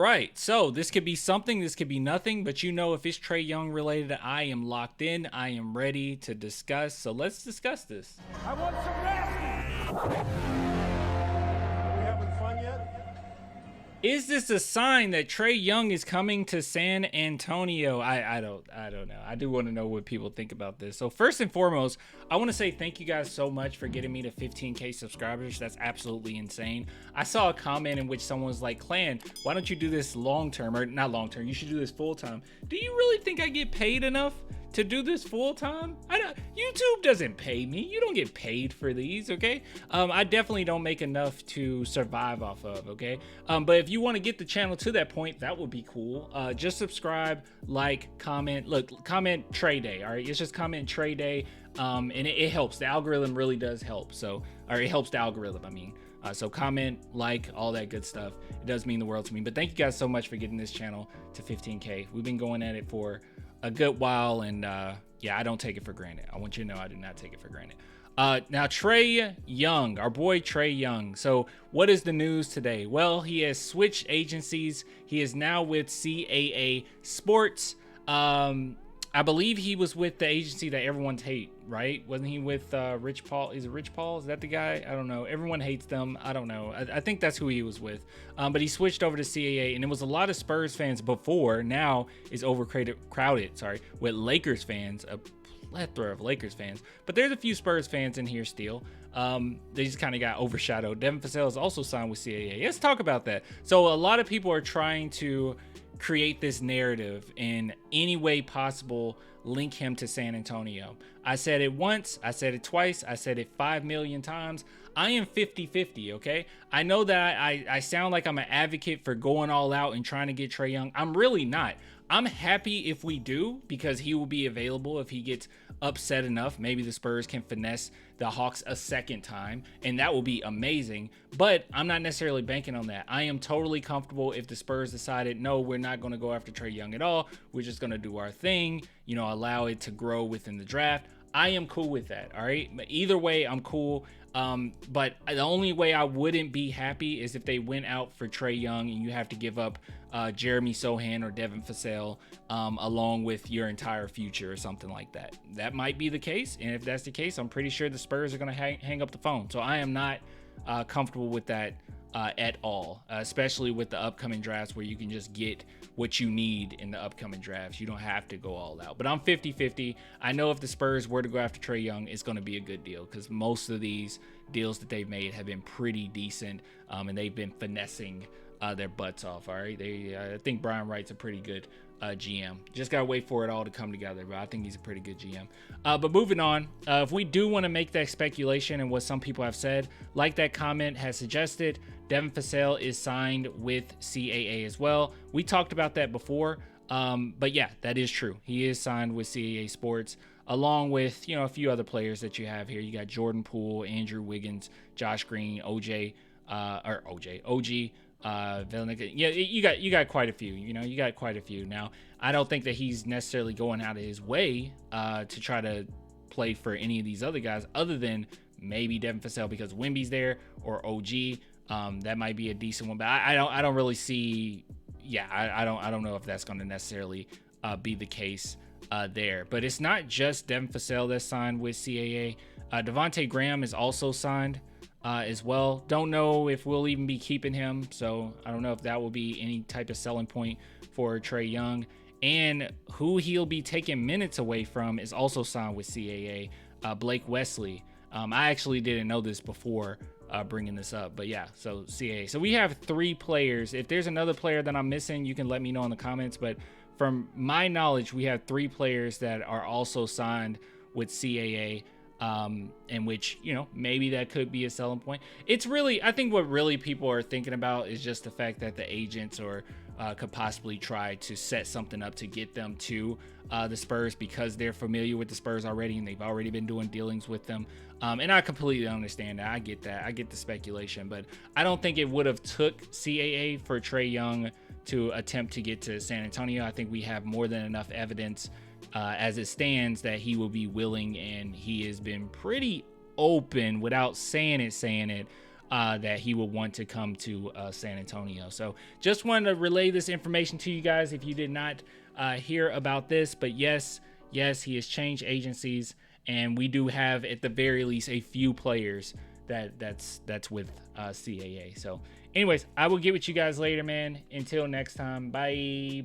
Right. So this could be something, this could be nothing, but you know, if it's Trae Young related, I am locked in. I am ready to discuss. So let's discuss this. I want some nasty. Are we having fun yet? Is this a sign that Trae Young is coming to San Antonio? I don't know. I do want to know what people think about this. So first and foremost, I want to say thank you guys so much for getting me to 15K subscribers. That's absolutely insane. I saw a comment in which someone was like, Clan, why don't you do this long term, or not long term? You should do this full time. Do you really think I get paid enough to do this full time? YouTube doesn't pay me. You don't get paid for these, okay? I definitely don't make enough to survive off of, okay? But if you want to get the channel to that point, that would be cool. Just subscribe, like, comment. Look, comment Trae Day, all right? It's just comment Trae Day, and it helps. The algorithm really does help. So, or it helps the algorithm, I mean. So comment, like, all that good stuff. It does mean the world to me. But thank you guys so much for getting this channel to 15K. We've been going at it for a good while, and yeah, I don't take it for granted. I want you to know I do not take it for granted. Now, Trae Young, our boy Trae Young. So what is the news today? Well, he has switched agencies. He is now with CAA Sports. I believe he was with the agency that everyone's hate, right? Wasn't he with Rich Paul? Is it Rich Paul? Is that the guy? I don't know. Everyone hates them. I don't know. I think that's who he was with. But he switched over to CAA, and it was a lot of Spurs fans before. Now is crowded, with Lakers fans, a plethora of Lakers fans. But there's a few Spurs fans in here still. They just kind of got overshadowed. Devin Vassell is also signed with CAA. Let's talk about that. So a lot of people are trying to create this narrative in any way possible, link him to San Antonio. I said it once, I said it twice, I said it 5 million times. I am 50-50, okay? I know that I sound like I'm an advocate for going all out and trying to get Trae Young. I'm really not. I'm happy if we do, because he will be available if he gets upset enough. Maybe the Spurs can finesse the Hawks a second time, and that will be amazing. But I'm not necessarily banking on that. I am totally comfortable if the Spurs decided, no, we're not going to go after Trae Young at all. We're just going to do our thing, you know, allow it to grow within the draft. I am cool with that, all right? But either way, I'm cool. But the only way I wouldn't be happy is if they went out for Trae Young and you have to give up Jeremy Sohan or Devin Vassell along with your entire future or something like that. That might be the case, and if that's the case, I'm pretty sure the Spurs are going to hang up the phone. So I am not comfortable with that at all, especially with the upcoming drafts where you can just get what you need in the upcoming drafts. You don't have to go all out. But I'm 50-50. I know if the Spurs were to go after Trae Young, it's going to be a good deal, because most of these deals that they've made have been pretty decent, and they've been finessing their butts off. All right, I think Brian Wright's a pretty good GM. Just gotta wait for it all to come together, but I think he's a pretty good GM. But moving on, if we do want to make that speculation and what some people have said, like that comment has suggested, Devin Vassell is signed with CAA as well. We talked about that before, but yeah, that is true. He is signed with CAA Sports, along with, you know, a few other players that you have here. You got Jordan Poole, Andrew Wiggins, Josh Green, OG. Velenica. Yeah, you got quite a few. You know, you got quite a few. Now, I don't think that he's necessarily going out of his way to try to play for any of these other guys, other than maybe Devin Vassell because Wemby's there, or OG. That might be a decent one, but I don't really see. Yeah, I don't know if that's going to necessarily be the case there. But it's not just Devin Vassell that's signed with CAA. Devontae Graham is also signed as well. Don't know if we'll even be keeping him, so I don't know if that will be any type of selling point for Trae Young. And who he'll be taking minutes away from is also signed with CAA, Blake Wesley. I actually didn't know this before bringing this up, but yeah, so CAA. So we have 3 players. If there's another player that I'm missing, you can let me know in the comments, but from my knowledge, we have 3 players that are also signed with CAA. In which, you know, maybe that could be a selling point. It's really, I think what really people are thinking about is just the fact that the agents or could possibly try to set something up to get them to the Spurs, because they're familiar with the Spurs already and they've already been doing dealings with them. And I completely understand that. I get that. I get the speculation, but I don't think it would have took CAA for Trae Young to attempt to get to San Antonio. I think we have more than enough evidence as it stands that he will be willing, and he has been pretty open without saying it that he will want to come to San Antonio. So just wanted to relay this information to you guys if you did not hear about this. But yes, he has changed agencies, and we do have at the very least a few players that's with CAA. So anyways, I will get with you guys later, man. Until next time, bye.